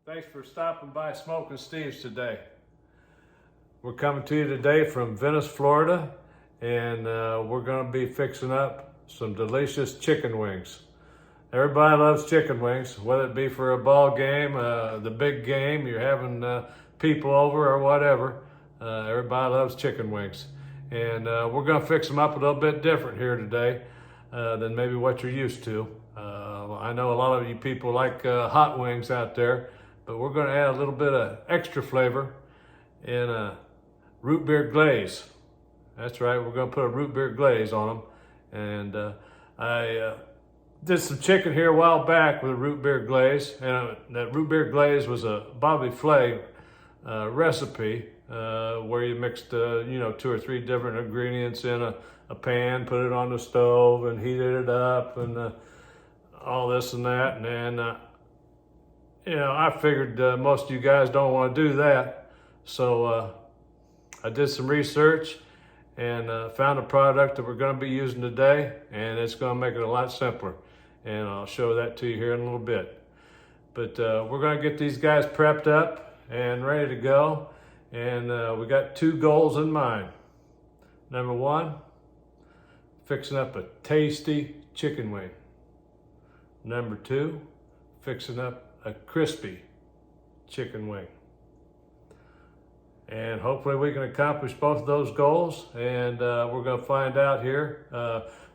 Thanks for stopping by SmokinSteve's today. We're coming to you today from Venice, Florida, and we're going to be fixing up some delicious chicken wings. Everybody loves chicken wings, whether it be for a ball game, the big game, you're having people over or whatever. Everybody loves chicken wings. And we're going to fix them up a little bit different here today than maybe what you're used to. I know a lot of you people like hot wings out there, but we're going to add a little bit of extra flavor in a root beer glaze. That's right, we're going to put a root beer glaze on them. And I did some chicken here a while back with a root beer glaze, and that root beer glaze was a Bobby Flay recipe where you mixed 2 or 3 different ingredients in a pan, put it on the stove and heated it up and all this and that. And I figured most of you guys don't want to do that. So I did some research and found a product that we're going to be using today, and it's going to make it a lot simpler. And I'll show that to you here in a little bit. But we're going to get these guys prepped up and ready to go. And we got 2 goals in mind. Number 1, fixing up a tasty chicken wing. Number 2, fixing up a crispy chicken wing. And hopefully we can accomplish both of those goals, and we're going to find out here.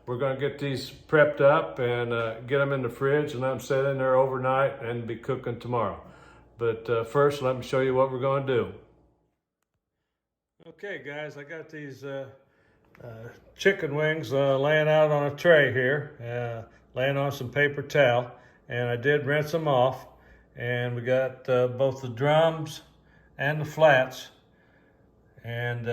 We're going to get these prepped up and get them in the fridge and let them sit in there overnight and be cooking tomorrow. But first, let me show you what we're going to do. Okay guys, I got these chicken wings laying out on a tray here, laying on some paper towel, and I did rinse them off. And we got both the drums and the flats. And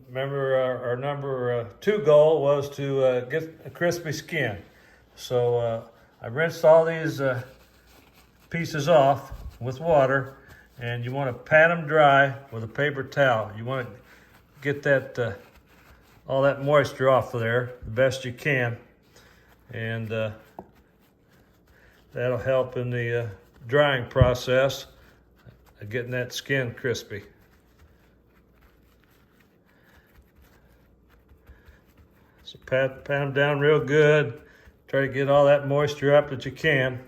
remember our number 2 goal was to get a crispy skin. So I rinsed all these pieces off with water, and you want to pat them dry with a paper towel. You want to get that all that moisture off of there the best you can. And that'll help in the drying process of getting that skin crispy. So pat them down real good. Try to get all that moisture up that you can.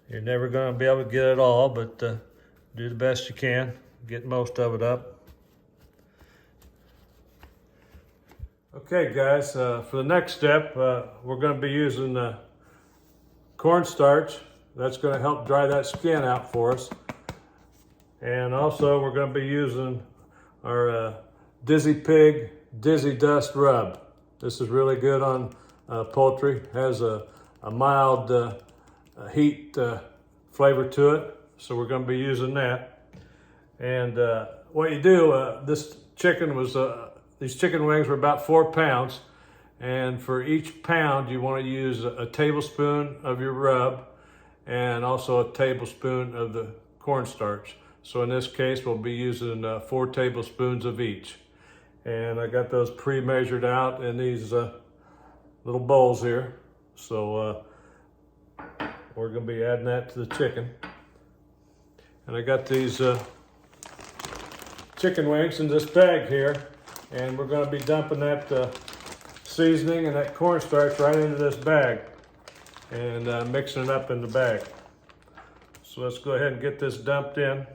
You're never going to be able to get it all, but do the best you can. Get most of it up. Okay guys, for the next step, we're going to be using cornstarch. That's going to help dry that skin out for us. And also we're going to be using our Dizzy Pig Dizzy Dust Rub. This is really good on poultry. Has a mild heat flavor to it, so we're going to be using that. And what you do, this chicken was these chicken wings were about 4 pounds, and for each pound you want to use a tablespoon of your rub and also a tablespoon of the cornstarch. So in this case we'll be using 4 tablespoons of each. And I got those pre-measured out in these little bowls here. So we're going to be adding that to the chicken. And I got these chicken wings in this bag here. And we're going to be dumping that seasoning and that cornstarch right into this bag and mixing it up in the bag. So let's go ahead and get this dumped in.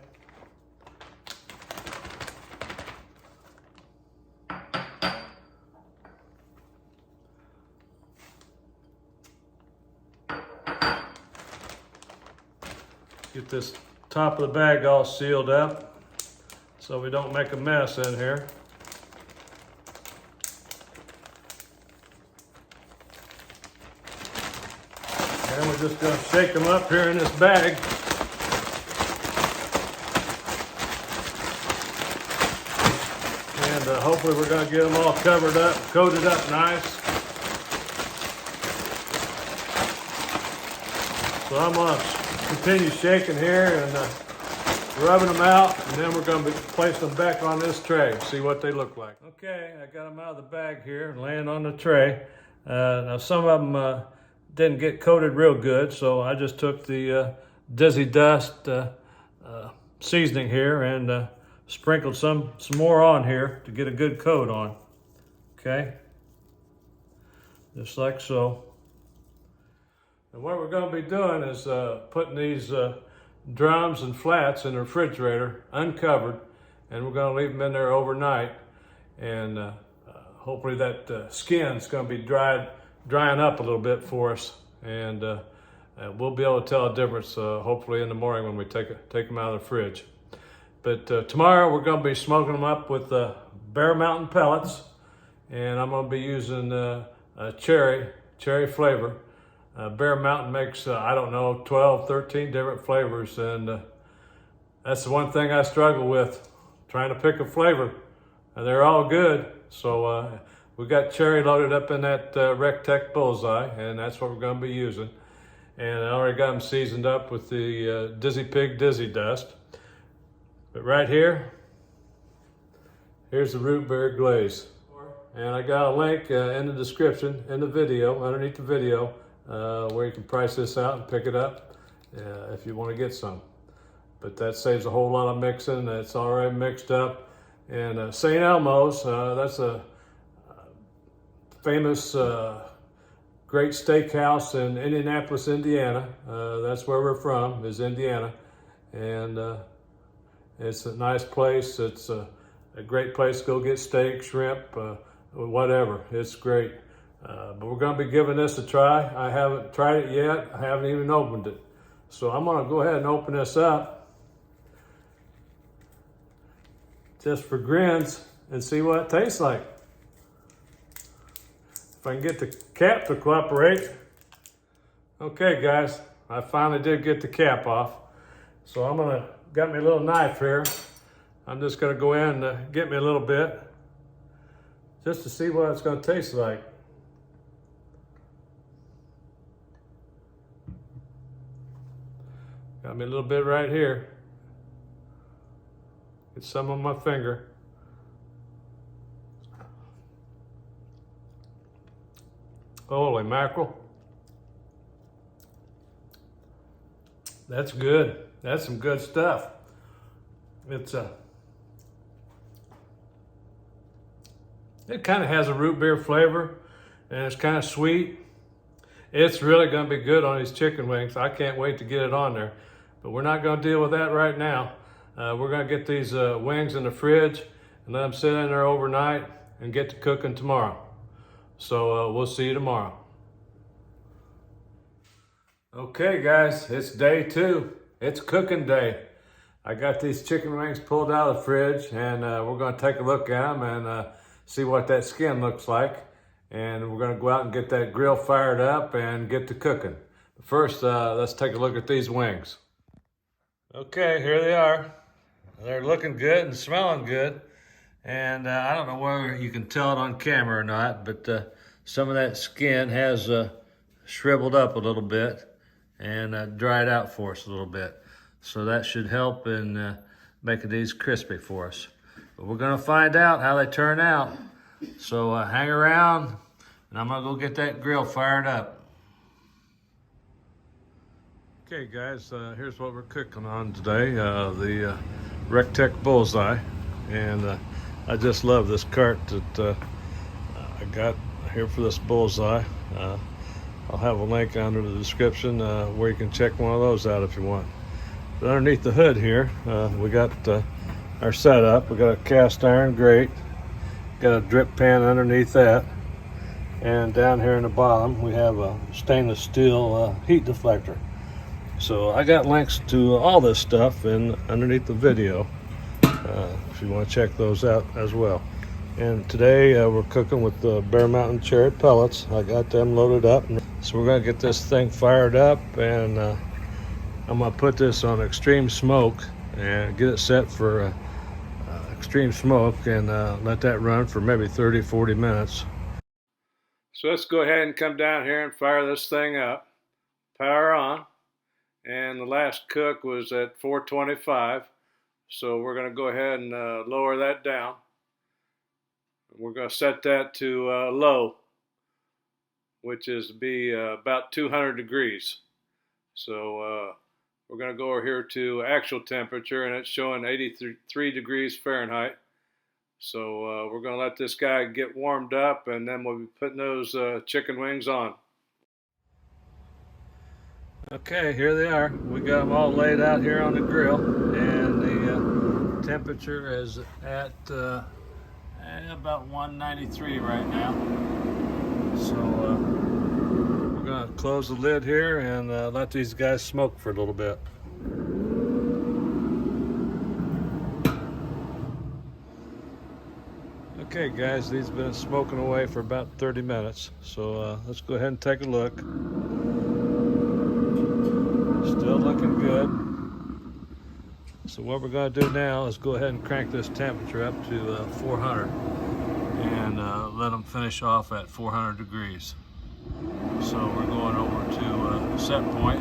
Get this top of the bag all sealed up. so we don't make a mess in here. And we're just gonna shake them up here in this bag. And hopefully we're gonna get them all covered up, coated up nice. So I'm gonna continue shaking here and rubbing them out, and then we're gonna be placing them back on this tray, see what they look like. Okay, I got them out of the bag here, laying on the tray. Now some of them didn't get coated real good, so I just took the Dizzy Dust seasoning here and sprinkled some more on here to get a good coat on. Okay, just like so. And what we're going to be doing is putting these drums and flats in the refrigerator uncovered, and we're going to leave them in there overnight, and hopefully that skin's going to be drying up a little bit for us, and we'll be able to tell a difference hopefully in the morning when we take them out of the fridge. But tomorrow we're going to be smoking them up with Bear Mountain pellets, and I'm going to be using a cherry flavor. Bear Mountain makes, I don't know, 12, 13 different flavors, and that's the one thing I struggle with, trying to pick a flavor, and they're all good. So we got cherry loaded up in that RecTeq BullsEye, and that's what we're going to be using. And I already got them seasoned up with the Dizzy Pig Dizzy Dust. But right here, here's the root beer glaze. And I got a link in the description, in the video, underneath the video, where you can price this out and pick it up if you want to get some. But that saves a whole lot of mixing. It's already mixed up. And St. Elmo's, that's a famous great steakhouse in Indianapolis, Indiana. That's where we're from, is Indiana. And it's a nice place. It's a great place to go get steak, shrimp, whatever. It's great. But we're going to be giving this a try. I haven't tried it yet. I haven't even opened it. So I'm going to go ahead and open this up just for grins and see what it tastes like. If I can get the cap to cooperate. Okay, guys, I finally did get the cap off. So I'm going to, got me a little knife here. I'm just going to go in and get me a little bit just to see what it's going to taste like. Got me a little bit right here. Get some on my finger. Holy mackerel. That's good. That's some good stuff. It's it kind of has a root beer flavor, and it's kind of sweet. It's really going to be good on these chicken wings. I can't wait to get it on there. But we're not going to deal with that right now. We're going to get these wings in the fridge and let them sit in there overnight and get to cooking tomorrow. So we'll see you tomorrow. Okay, guys, it's day 2. It's cooking day. I got these chicken wings pulled out of the fridge, and we're going to take a look at them and see what that skin looks like. And we're going to go out and get that grill fired up and get to cooking. First, let's take a look at these wings. Okay, here they are. They're looking good and smelling good. And I don't know whether you can tell it on camera or not, but some of that skin has shriveled up a little bit and dried out for us a little bit. So that should help in making these crispy for us. But we're gonna find out how they turn out. So hang around, and I'm gonna go get that grill fired up. Okay, guys, here's what we're cooking on today. The RecTeq BullsEye. And I just love this cart that I got here for this BullsEye. I'll have a link under the description where you can check one of those out if you want. But underneath the hood here, we got our setup. We got a cast iron grate, got a drip pan underneath that, and down here in the bottom we have a stainless steel heat deflector. So I got links to all this stuff underneath the video. if you want to check those out as well. And today we're cooking with the Bear Mountain cherry pellets. I got them loaded up. So we're going to get this thing fired up, and I'm going to put this on extreme smoke and get it set for extreme smoke, and let that run for maybe 30-40 minutes. So let's go ahead and come down here and fire this thing up. Power on. And the last cook was at 425. So we're going to go ahead and lower that down. We're going to set that to low, which is be about 200 degrees. So we're going to go over here to actual temperature, and it's showing 83 degrees Fahrenheit. So we're going to let this guy get warmed up, and then we'll be putting those chicken wings on. Okay, here they are. We got them all laid out here on the grill, and the temperature is at about 193 right now. So we're going to close the lid here and let these guys smoke for a little bit. Okay guys, these have been smoking away for about 30 minutes. So let's go ahead and take a look. Still looking good. So what we're going to do now is go ahead and crank this temperature up to 400 and let them finish off at 400 degrees. So we're going over to set point.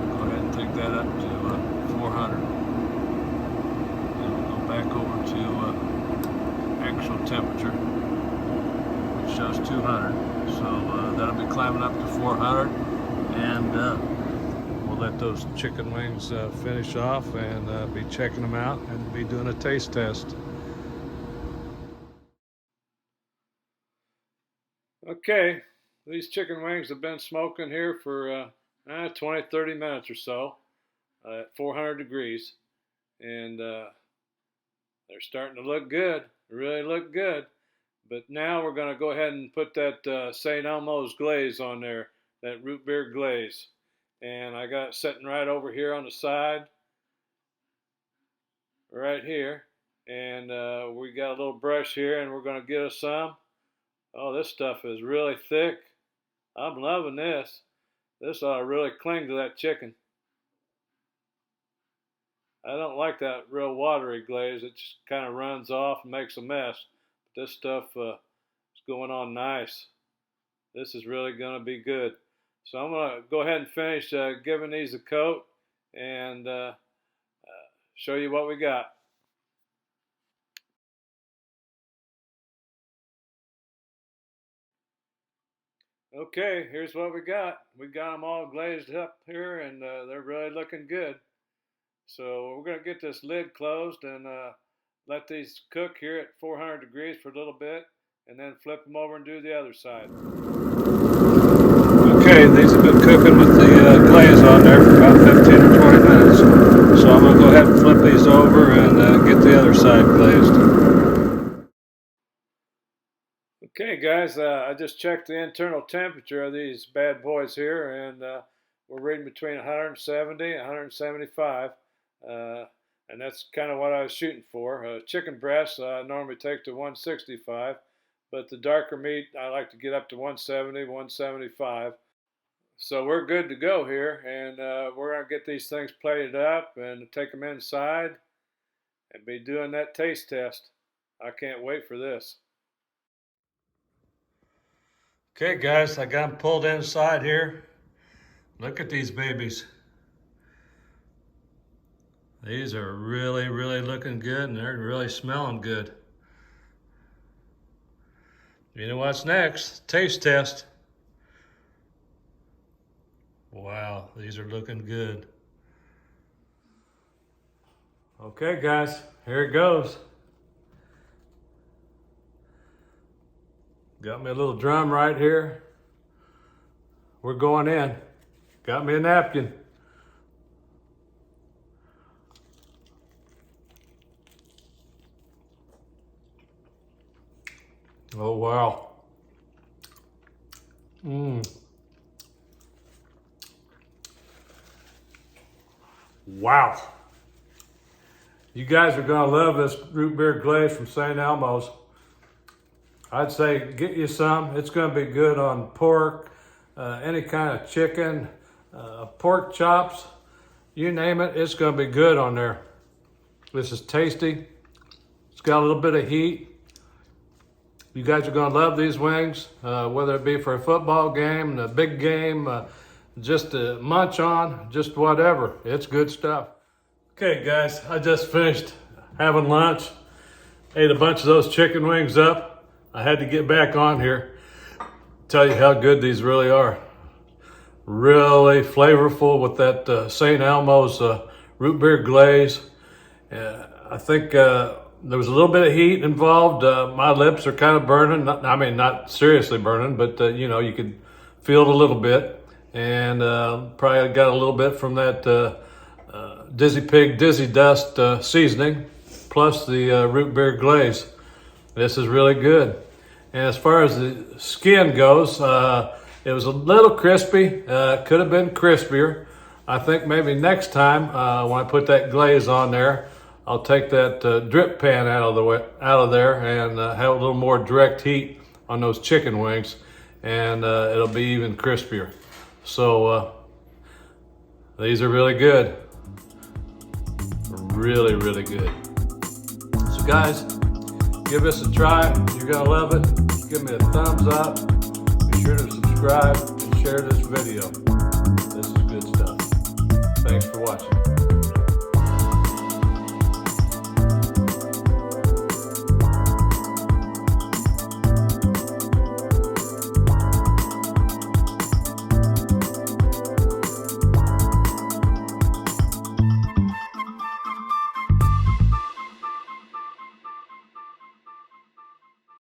Go ahead and take that up to 400. And we'll go back over to actual temperature, which shows 200. So that'll be climbing up to 400, and we'll let those chicken wings finish off and be checking them out and be doing a taste test. Okay, these chicken wings have been smoking here for 20-30 minutes or so at 400 degrees, and they're starting to look good. They really look good. But now we're going to go ahead and put that St. Elmo's glaze on there, that root beer glaze. And I got it sitting right over here on the side, right here. And we got a little brush here, and we're going to get us some. Oh, this stuff is really thick. I'm loving this. This ought to really cling to that chicken. I don't like that real watery glaze. It just kind of runs off and makes a mess. This stuff is going on nice. This is really going to be good. So I'm going to go ahead and finish giving these a coat and show you what we got. Okay, here's what we got. We got them all glazed up here, and they're really looking good. So we're going to get this lid closed and let these cook here at 400 degrees for a little bit, and then flip them over and do the other side. Okay, these have been cooking with the glaze on there for about 15 or 20 minutes. So I'm going to go ahead and flip these over and get the other side glazed. Okay guys, I just checked the internal temperature of these bad boys here, and we're reading between 170 and 175. And that's kind of what I was shooting for. Chicken breasts I normally take to 165, but the darker meat I like to get up to 170, 175. So we're good to go here, and we're going to get these things plated up and take them inside and be doing that taste test. I can't wait for this. Okay guys, I got them pulled inside here. Look at these babies. These are really, really looking good, and they're really smelling good. You know what's next? Taste test. Wow, these are looking good. Okay guys, here it goes. Got me a little drum right here. We're going in. Got me a napkin. Oh wow. Wow. You guys are gonna love this root beer glaze from St. Elmo's. I'd say get you some. It's gonna be good on pork, any kind of chicken, pork chops, you name it, it's gonna be good on there. This is tasty. It's got a little bit of heat. You guys are gonna love these wings, whether it be for a football game, a big game, just to munch on, just whatever. It's good stuff. Okay guys, I just finished having lunch. Ate a bunch of those chicken wings up. I had to get back on here, tell you how good these really are. Really flavorful with that St. Elmo's root beer glaze. I think there was a little bit of heat involved. My lips are kind of burning. Not seriously burning, but you know, you could feel it a little bit. And probably got a little bit from that Dizzy Pig Dizzy Dust seasoning, plus the root beer glaze. This is really good. And as far as the skin goes, it was a little crispy. Could have been crispier. I think maybe next time when I put that glaze on there, I'll take that drip pan out of there and have a little more direct heat on those chicken wings, and it'll be even crispier. So these are really good. Really, really good. So guys, give this a try. You're gonna love it. Give me a thumbs up. Be sure to subscribe and share this video.